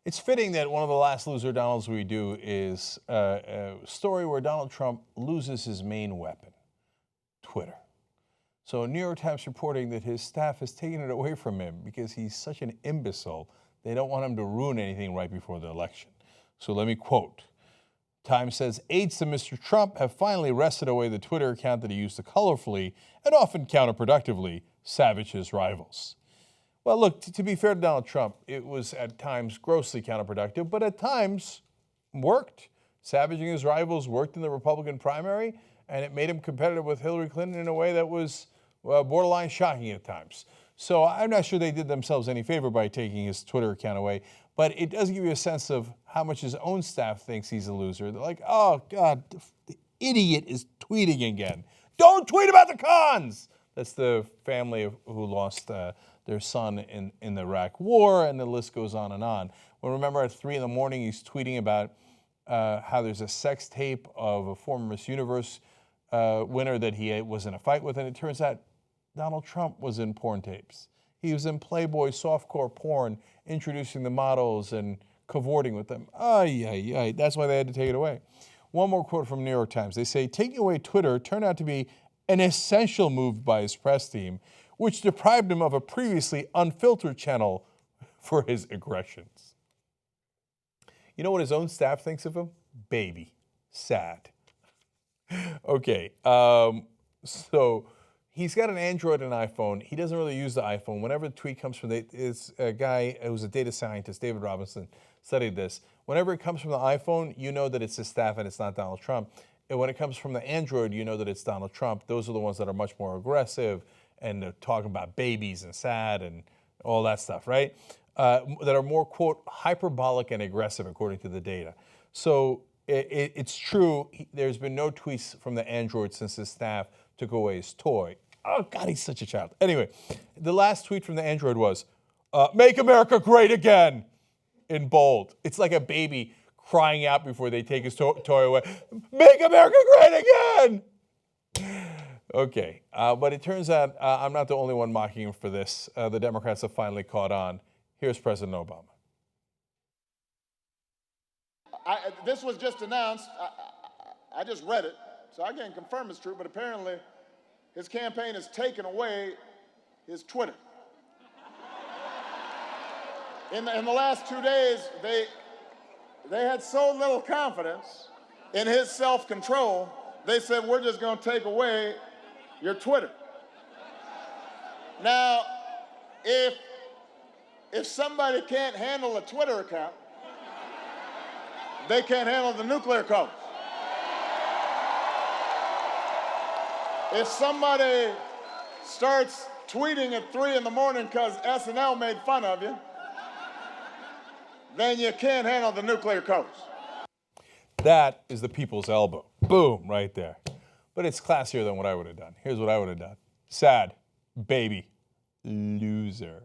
It's fitting that one of the last Loser Donalds we do is a story where Donald Trump loses his main weapon, Twitter. So New York Times reporting that his staff has taken it away from him because he's such an imbecile. They don't want him to ruin anything right before the election. So let me quote. Times says aides to Mr. Trump have finally wrested away the Twitter account that he used to colorfully and often counterproductively savage his rivals. Well, look, to be fair to Donald Trump, it was at times grossly counterproductive, but at times worked. Savaging his rivals worked in the Republican primary, and it made him competitive with Hillary Clinton in a way that was borderline shocking at times. So I'm not sure they did themselves any favor by taking his Twitter account away, but it does give you a sense of how much his own staff thinks he's a loser. They're like, oh, God, the idiot is tweeting again. Don't tweet about the cons. That's the family who lost their son in the Iraq War, and the list goes on and on. Well, remember at 3 in the morning, he's tweeting about how there's a sex tape of a former Miss Universe winner that he was in a fight with, and it turns out Donald Trump was in porn tapes. He was in Playboy softcore porn, introducing the models and cavorting with them. That's why they had to take it away. One more quote from New York Times. They say, taking away Twitter turned out to be an essential move by his press team, which deprived him of a previously unfiltered channel for his aggressions. You know what his own staff thinks of him? Baby. Sad. Okay, so he's got an Android and iPhone. He doesn't really use the iPhone. Whenever the tweet comes from it's a guy who's a data scientist, David Robinson, studied this. Whenever it comes from the iPhone, you know that it's his staff and it's not Donald Trump. And when it comes from the Android, you know that it's Donald Trump. Those are the ones that are much more aggressive and they're talking about babies and sad and all that stuff, right? That are more, quote, hyperbolic and aggressive, according to the data. So it's true, there's been no tweets from the Android since his staff took away his toy. Oh, God, he's such a child. Anyway, the last tweet from the Android was, make America great again, in bold. It's like a baby crying out before they take his toy away. Make America great again! Okay, but it turns out I'm not the only one mocking him for this. The Democrats have finally caught on. Here's President Obama. This was just announced. I just read it, so I can't confirm it's true, but apparently his campaign has taken away his Twitter. In the last 2 days, they had so little confidence in his self-control, they said, we're just going to take away your Twitter. Now, if somebody can't handle a Twitter account, they can't handle the nuclear codes. If somebody starts tweeting at 3 in the morning because SNL made fun of you, then you can't handle the nuclear codes. That is the people's elbow. Boom, right there. But it's classier than what I would have done. Here's what I would have done. Sad, baby, loser.